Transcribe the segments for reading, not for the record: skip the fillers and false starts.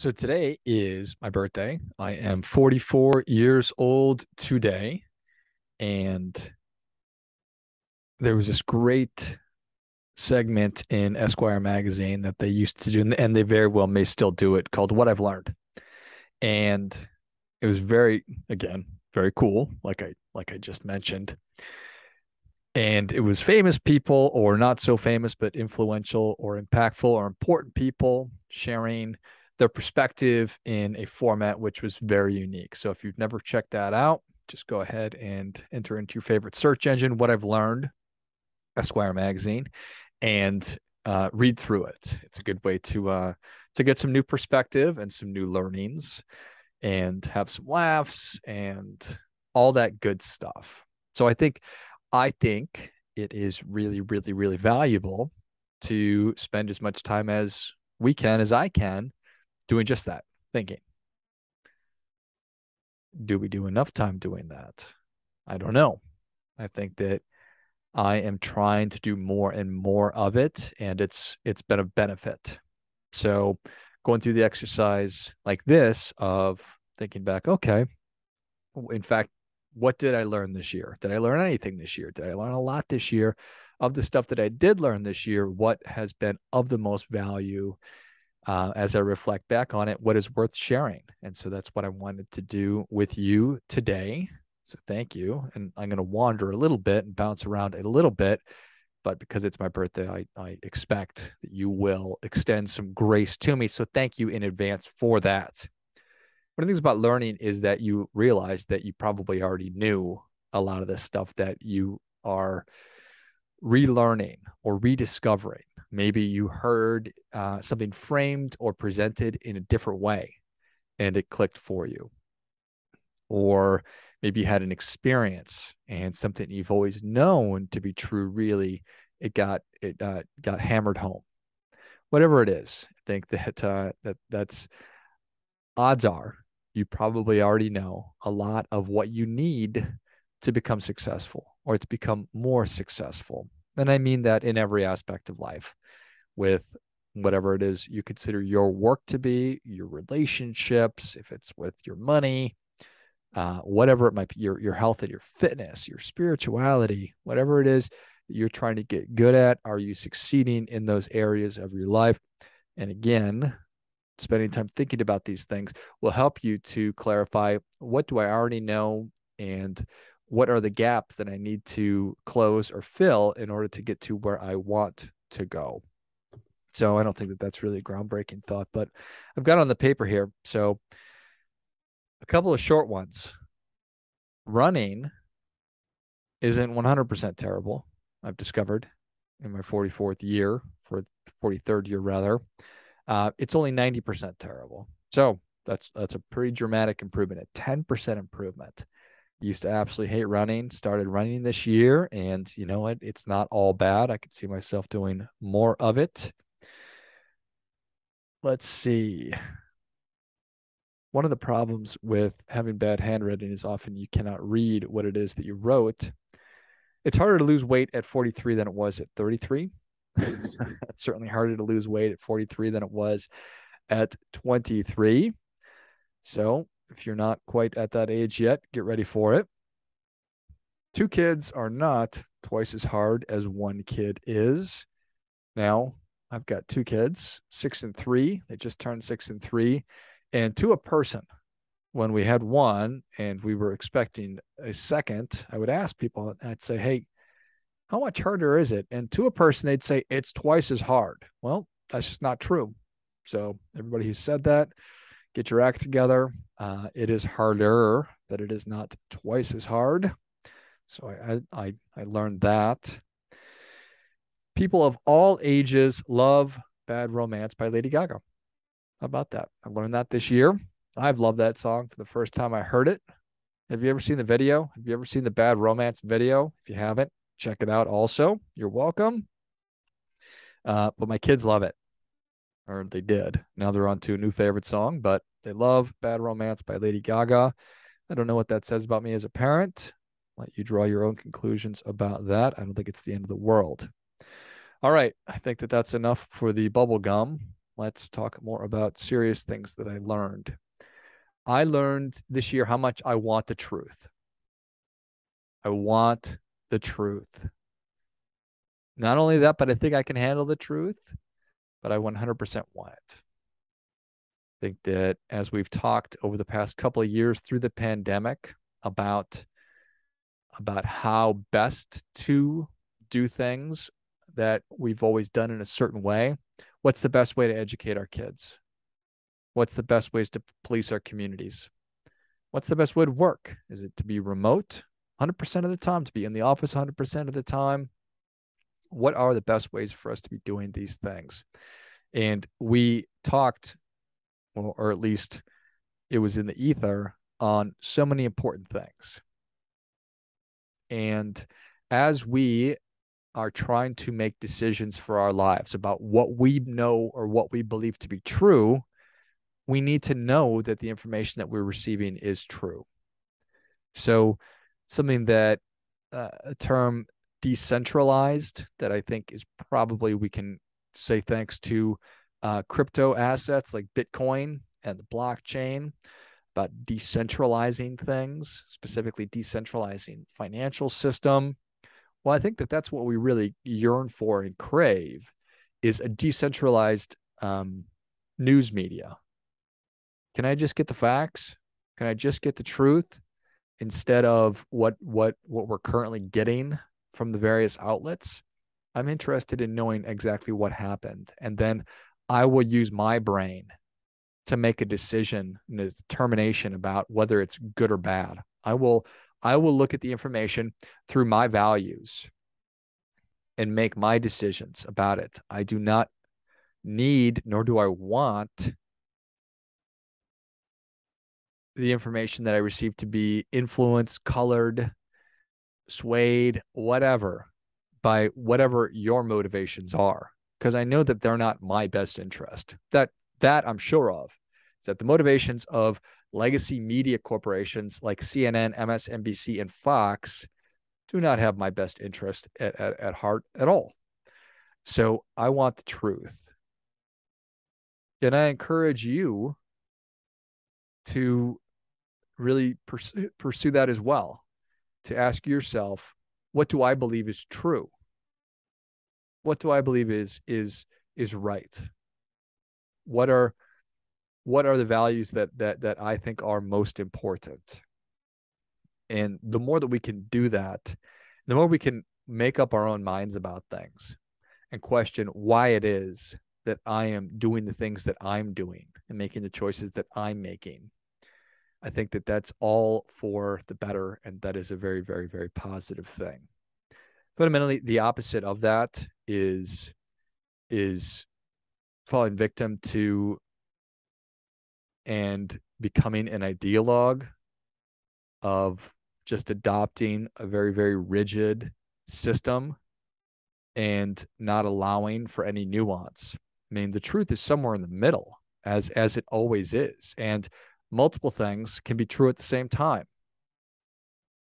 So today is my birthday. I am 44 years old today. And there was this great segment in Esquire magazine that they used to do, and they very well may still do it, called What I've Learned. And it was again, very cool, like I just mentioned. And it was famous people or not so famous, but influential or impactful or important people sharing their perspective in a format which was very unique. So if you've never checked that out, just go ahead and enter into your favorite search engine, What I've Learned, Esquire magazine, and read through it. It's a good way to get some new perspective and some new learnings and have some laughs and all that good stuff. So I think it is really, really, really valuable to spend as much time as I can, doing just that, thinking. Do we do enough time doing that? I don't know. I think that I am trying to do more and more of it, and it's been a benefit. So going through the exercise like this of thinking back, okay, in fact, what did I learn this year? Did I learn anything this year? Did I learn a lot this year? Of the stuff that I did learn this year, what has been of the most value as I reflect back on it? What is worth sharing? And so that's what I wanted to do with you today. So thank you. And I'm going to wander a little bit and bounce around a little bit, but because it's my birthday, I expect that you will extend some grace to me. So thank you in advance for that. One of the things about learning is that you realize that you probably already knew a lot of this stuff that you are relearning or rediscovering. Maybe you heard something framed or presented in a different way and it clicked for you. Or maybe you had an experience and something you've always known to be true, really, it got hammered home. Whatever it is, I think that's odds are you probably already know a lot of what you need to become successful or to become more successful. And I mean that in every aspect of life, with whatever it is you consider your work to be, your relationships, if it's with your money, whatever it might be, your health and your fitness, your spirituality, whatever it is that you're trying to get good at. Are you succeeding in those areas of your life? And again, spending time thinking about these things will help you to clarify, what do I already know and what are the gaps that I need to close or fill in order to get to where I want to go. So I don't think that that's really a groundbreaking thought, but I've got it on the paper here. So a couple of short ones. Running isn't 100% terrible, I've discovered in my 44th year, for 43rd year rather. It's only 90% terrible. So that's a pretty dramatic improvement, a 10% improvement. Used to absolutely hate running, started running this year, and you know what? It's not all bad. I could see myself doing more of it. Let's see. One of the problems with having bad handwriting is often you cannot read what it is that you wrote. It's harder to lose weight at 43 than it was at 33. It's certainly harder to lose weight at 43 than it was at 23. So if you're not quite at that age yet, get ready for it. 2 kids are not twice as hard as 1 kid is. Now, I've got 2 kids, 6 and 3. They just turned 6 and 3. And to a person, when we had one and we were expecting a second, I would ask people, I'd say, hey, how much harder is it? And to a person, they'd say, it's twice as hard. Well, that's just not true. So everybody who said that, get your act together. It is harder, but it is not twice as hard. So I learned that. People of all ages love Bad Romance by Lady Gaga. How about that? I learned that this year. I've loved that song for the first time I heard it. Have you ever seen the video? Have you ever seen the Bad Romance video? If you haven't, check it out also. You're welcome. But my kids love it. Or they did. Now they're on to a new favorite song, but they love Bad Romance by Lady Gaga. I don't know what that says about me as a parent. Let you draw your own conclusions about that. I don't think it's the end of the world. All right. I think that that's enough for the bubble gum. let's talk more about serious things that I learned. I learned this year how much I want the truth. I want the truth. Not only that, but I think I can handle the truth, but I 100% want it. I think that as we've talked over the past couple of years through the pandemic about how best to do things that we've always done in a certain way, what's the best way to educate our kids? What's the best ways to police our communities? What's the best way to work? Is it to be remote 100% of the time, to be in the office 100% of the time? What are the best ways for us to be doing these things? And we talked, or at least it was in the ether, on so many important things. And as we are trying to make decisions for our lives about what we know or what we believe to be true, we need to know that the information that we're receiving is true. So something that a term decentralized that I think is probably, we can say thanks to crypto assets like Bitcoin and the blockchain, about decentralizing things, specifically decentralizing financial system. Well, I think that that's what we really yearn for and crave, is a decentralized news media. Can I just get the facts? Can I just get the truth instead of what we're currently getting from the various outlets? I'm interested in knowing exactly what happened, and then I will use my brain to make a decision and a determination about whether it's good or bad. I will look at the information through my values and make my decisions about it. I do not need, nor do I want, the information that I receive to be influenced, colored, swayed, whatever, by whatever your motivations are, because I know that they're not my best interest. That I'm sure of, is that the motivations of legacy media corporations like CNN, MSNBC, and Fox do not have my best interest at heart at all. So I want the truth. And I encourage you to really pursue that as well, to ask yourself, what do I believe is true? What do I believe is right? What are the values that I think are most important? And the more that we can do that, the more we can make up our own minds about things and question why it is that I am doing the things that I'm doing and making the choices that I'm making. I think that that's all for the better, and that is a very, very, very positive thing. Fundamentally, the opposite of that is falling victim to and becoming an ideologue of just adopting a very, very rigid system and not allowing for any nuance. I mean, the truth is somewhere in the middle, as it always is. And multiple things can be true at the same time.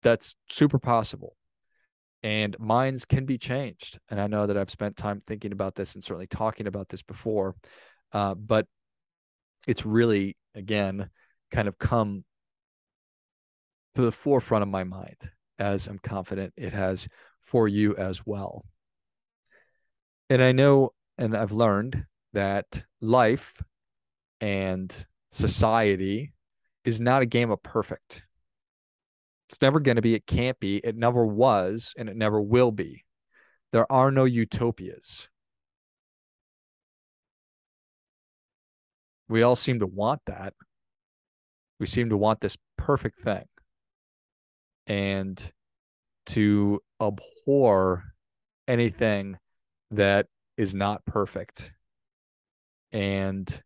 That's super possible. And minds can be changed. And I know that I've spent time thinking about this and certainly talking about this before. But it's really, again, kind of come to the forefront of my mind, as I'm confident it has for you as well. And I know, and I've learned that life and society is not a game of perfect. It's never going to be, it can't be, it never was, and it never will be. There are no utopias. We all seem to want that. We seem to want this perfect thing, and to abhor anything that is not perfect, and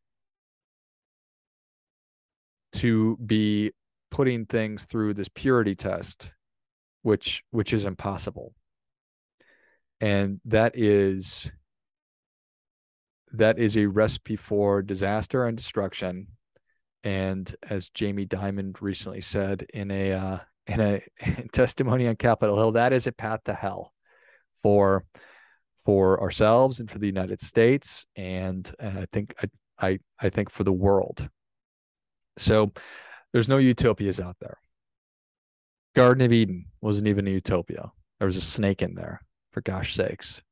to be putting things through this purity test, which is impossible. And that is a recipe for disaster and destruction. And as Jamie Dimon recently said in a testimony on Capitol Hill, that is a path to hell for for ourselves and for the United States, and I think for the world. So there's no utopias out there. Garden of Eden wasn't even a utopia. There was a snake in there, for gosh sakes.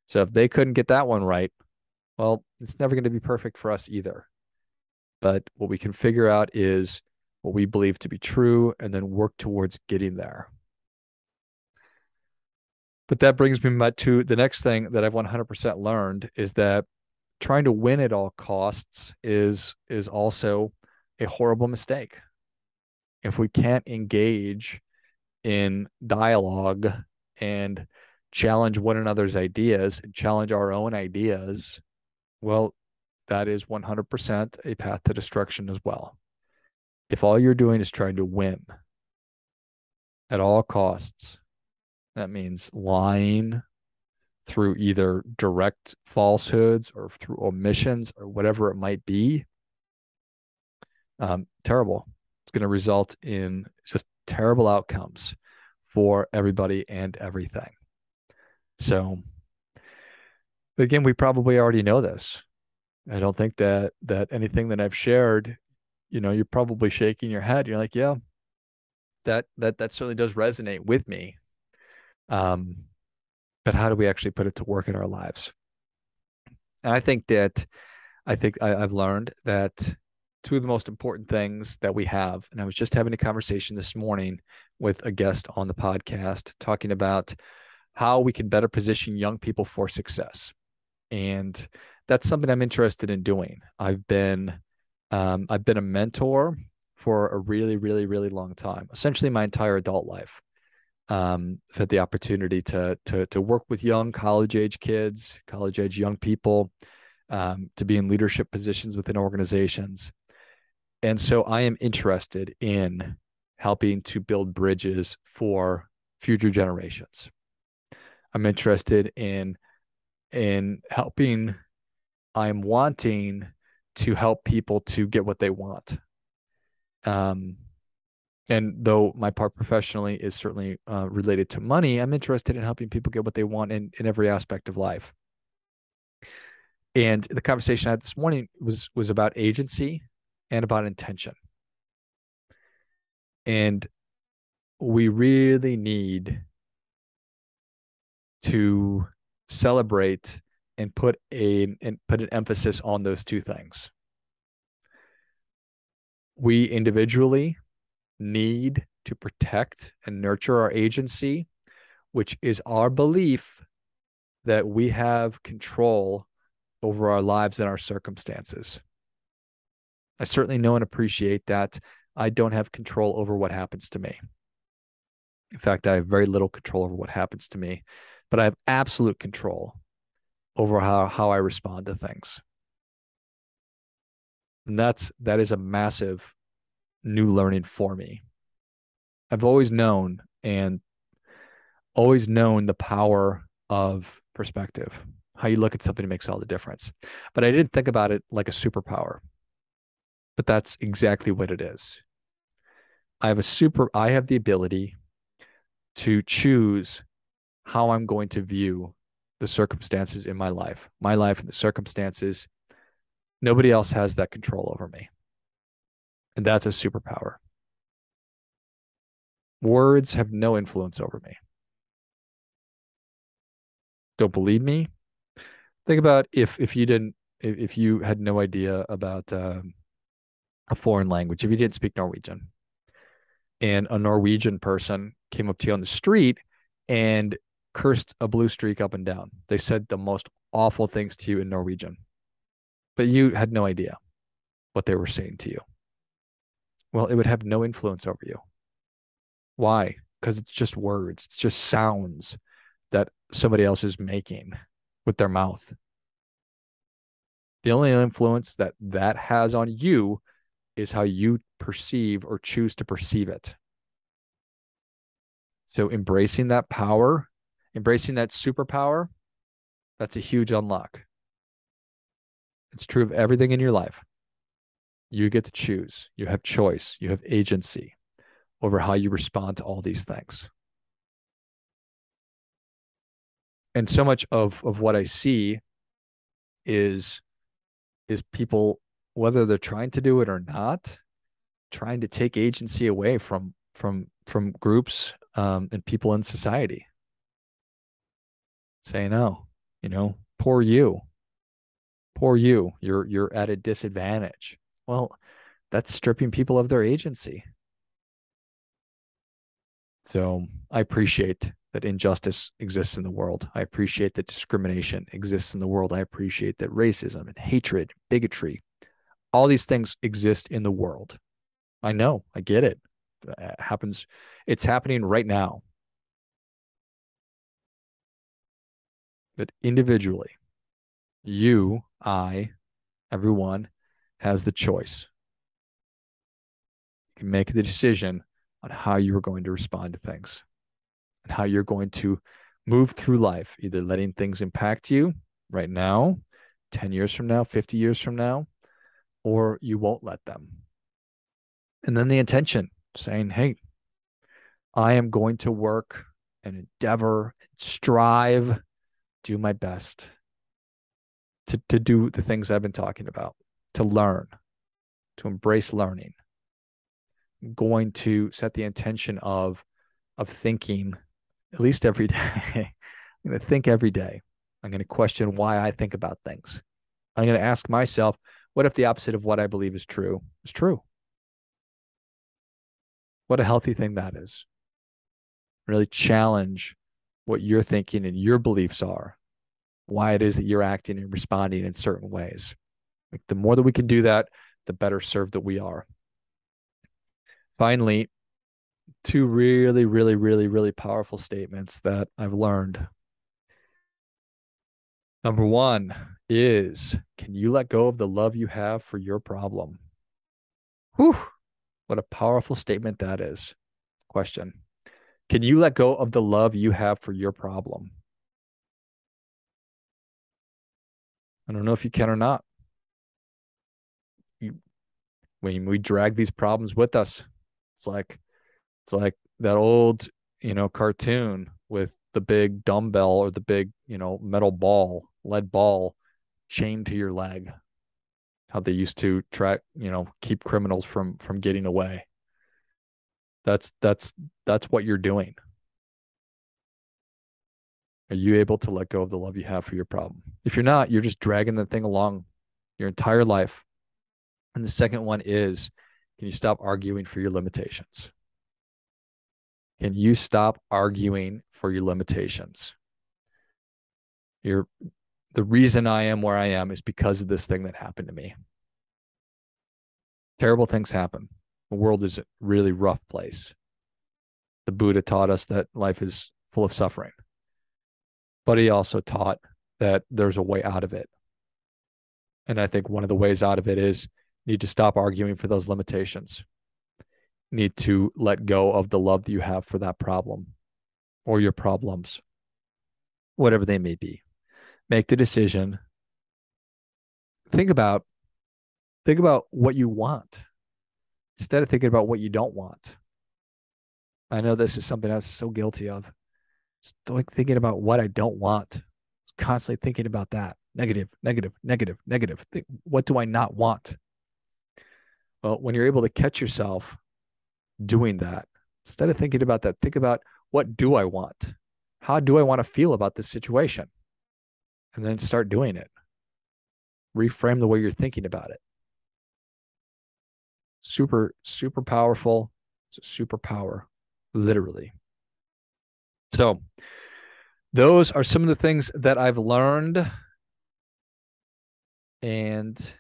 So if they couldn't get that one right, well, it's never going to be perfect for us either. But what we can figure out is what we believe to be true and then work towards getting there. But that brings me to the next thing that I've 100% learned is that trying to win at all costs is also a horrible mistake. If we can't engage in dialogue and challenge one another's ideas and challenge our own ideas, well, that is 100% a path to destruction as well. If all you're doing is trying to win at all costs, that means lying through either direct falsehoods or through omissions or whatever it might be. Terrible. It's going to result in just terrible outcomes for everybody and everything. So, again, we probably already know this. I don't think that anything that I've shared, you're probably shaking your head. You're like, yeah, that certainly does resonate with me. But how do we actually put it to work in our lives? And I've learned that two of the most important things that we have, and I was just having a conversation this morning with a guest on the podcast talking about how we can better position young people for success. And that's something I'm interested in doing. I've been a mentor for a really, really, really long time, essentially my entire adult life. I've had the opportunity to work with young college age kids, college age young people, to be in leadership positions within organizations. And so I am interested in helping to build bridges for future generations. I'm interested in helping. I'm wanting to help people to get what they want. And though my part professionally is certainly related to money, I'm interested in helping people get what they want in every aspect of life. And the conversation I had this morning was about agency and about intention. And we really need to celebrate and put an emphasis on those two things. We individually need to protect and nurture our agency, which is our belief that we have control over our lives and our circumstances. I certainly know and appreciate that I don't have control over what happens to me. In fact, I have very little control over what happens to me, but I have absolute control over how I respond to things. And that is a massive new learning for me. I've always known the power of perspective. How you look at something makes all the difference. But I didn't think about it like a superpower. But that's exactly what it is. I have the ability to choose how I'm going to view the circumstances in my life and the circumstances. Nobody else has that control over me. And that's a superpower. Words have no influence over me. Don't believe me? Think about if you had no idea about a foreign language, if you didn't speak Norwegian, and a Norwegian person came up to you on the street and cursed a blue streak up and down. They said the most awful things to you in Norwegian, but you had no idea what they were saying to you. Well, it would have no influence over you. Why? Because it's just words. It's just sounds that somebody else is making with their mouth. The only influence that has on you is how you perceive or choose to perceive it. So embracing that power, embracing that superpower, that's a huge unlock. It's true of everything in your life. You get to choose. You have choice. You have agency over how you respond to all these things. And so much of what I see is people, whether they're trying to do it or not, trying to take agency away from groups and people in society, saying, "Oh, poor you, poor you, you're at a disadvantage." Well, that's stripping people of their agency. So I appreciate that injustice exists in the world. I appreciate that discrimination exists in the world. I appreciate that racism and hatred, bigotry, all these things exist in the world. I know, I get it. It happens. It's happening right now. But individually, you, I, everyone has the choice. You can make the decision on how you are going to respond to things and how you're going to move through life, either letting things impact you right now, 10 years from now, 50 years from now, or you won't let them. And then the intention saying, hey, I am going to work and endeavor, strive, do my best to do the things I've been talking about, to learn, to embrace learning. I'm going to set the intention of thinking at least every day. I'm going to think every day. I'm going to question why I think about things. I'm going to ask myself, what if the opposite of what I believe is true is true? What a healthy thing that is. Really challenge what you're thinking and your beliefs are, why it is that you're acting and responding in certain ways. Like the more that we can do that, the better served that we are. Finally, two really, really, really, really powerful statements that I've learned. Number one is, can you let go of the love you have for your problem? Whew, what a powerful statement that is. Question. Can you let go of the love you have for your problem? I don't know if you can or not. When we drag these problems with us, it's like that old, cartoon with the big dumbbell or the big, metal ball, lead ball chained to your leg. How they used to track, keep criminals from getting away. That's what you're doing. Are you able to let go of the love you have for your problem? If you're not, you're just dragging the thing along your entire life. And the second one is, can you stop arguing for your limitations? Can you stop arguing for your limitations? The reason I am where I am is because of this thing that happened to me. Terrible things happen. The world is a really rough place. The Buddha taught us that life is full of suffering, but he also taught that there's a way out of it. And I think one of the ways out of it is you need to stop arguing for those limitations. You need to let go of the love that you have for that problem or your problems, whatever they may be. Make the decision. Think about what you want instead of thinking about what you don't want. I know this is something I was so guilty of. Just like thinking about what I don't want. Constantly thinking about that. Negative, negative, negative, negative. What do I not want? Well, when you're able to catch yourself doing that, instead of thinking about that, think about, what do I want? How do I want to feel about this situation? And then start doing it. Reframe the way you're thinking about it. Super, super powerful. It's a superpower, literally. So those are some of the things that I've learned. And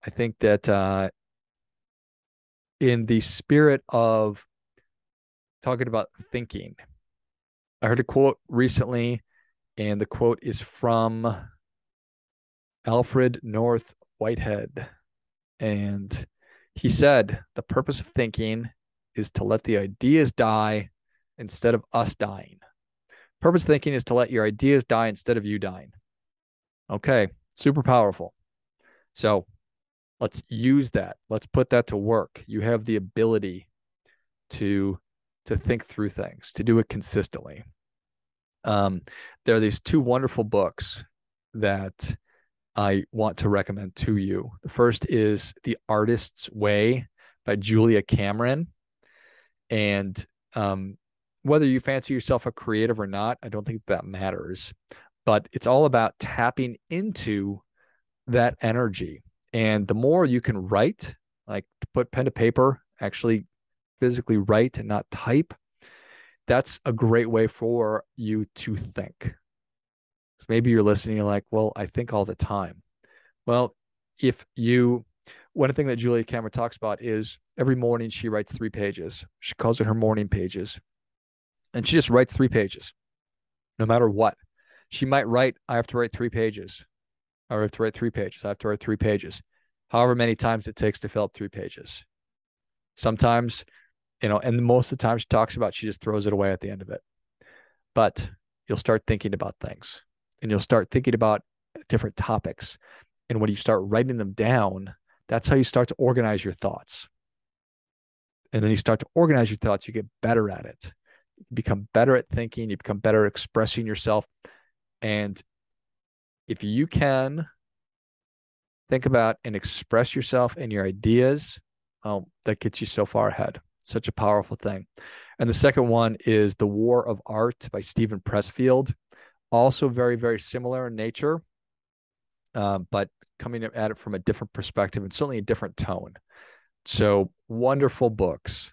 I think that in the spirit of talking about thinking, I heard a quote recently, and the quote is from Alfred North Whitehead. And he said, the purpose of thinking is to let the ideas die instead of us dying. Purpose of thinking is to let your ideas die instead of you dying. Okay, super powerful. So let's use that. Let's put that to work. You have the ability to think through things, to do it consistently. Um, there are these two wonderful books that I want to recommend to you. The first is The Artist's Way by Julia Cameron. And whether you fancy yourself a creative or not, I don't think that matters. But it's all about tapping into that energy. And the more you can write, like put pen to paper, actually physically write and not type, that's a great way for you to think. So maybe you're listening, you're like, well, I think all the time. Well, if you, one thing that Julia Cameron talks about is every morning she writes 3 pages. She calls it her morning pages. And she just writes 3 pages, no matter what. She might write, I have to write 3 pages. I have to write 3 pages. I have to write 3 pages. However many times it takes to fill up 3 pages. Sometimes, and most of the time she talks about, she just throws it away at the end of it. But you'll start thinking about things and you'll start thinking about different topics. And when you start writing them down, that's how you start to organize your thoughts. And then you start to organize your thoughts, you get better at it. You become better at thinking, you become better at expressing yourself. And if you can think about and express yourself and your ideas, that gets you so far ahead. Such a powerful thing. And the second one is The War of Art by Stephen Pressfield. Also very, very similar in nature, but coming at it from a different perspective and certainly a different tone. So wonderful books.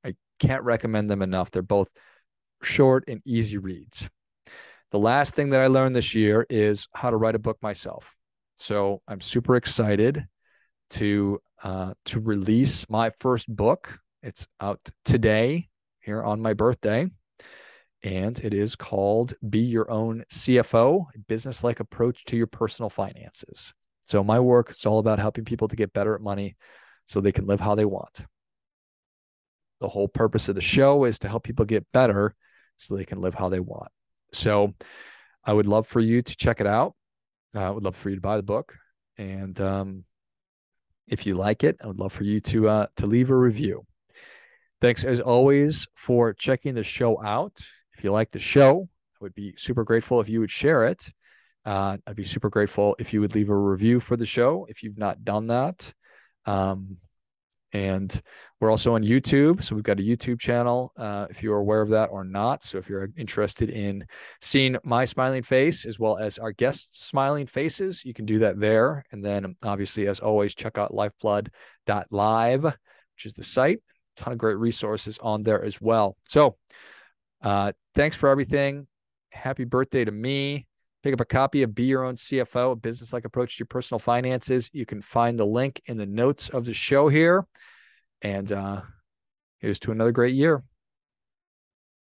I can't recommend them enough. They're both short and easy reads. The last thing that I learned this year is how to write a book myself. So I'm super excited to release my first book. It's out today here on my birthday, and it is called Be Your Own CFO, a business-like approach to your personal finances. So my work is all about helping people to get better at money so they can live how they want. The whole purpose of the show is to help people get better so they can live how they want. So I would love for you to check it out. I would love for you to buy the book. And if you like it, I would love for you to leave a review. Thanks as always for checking the show out. If you like the show, I would be super grateful if you would share it. I'd be super grateful if you would leave a review for the show if you've not done that. And we're also on YouTube. So we've got a YouTube channel, if you're aware of that or not. So if you're interested in seeing my smiling face as well as our guests' smiling faces, you can do that there. And then obviously, as always, check out lifeblood.live, which is the site. A ton of great resources on there as well. So thanks for everything. Happy birthday to me. Pick up a copy of Be Your Own CFO, a business-like approach to your personal finances. You can find the link in the notes of the show here. And here's to another great year.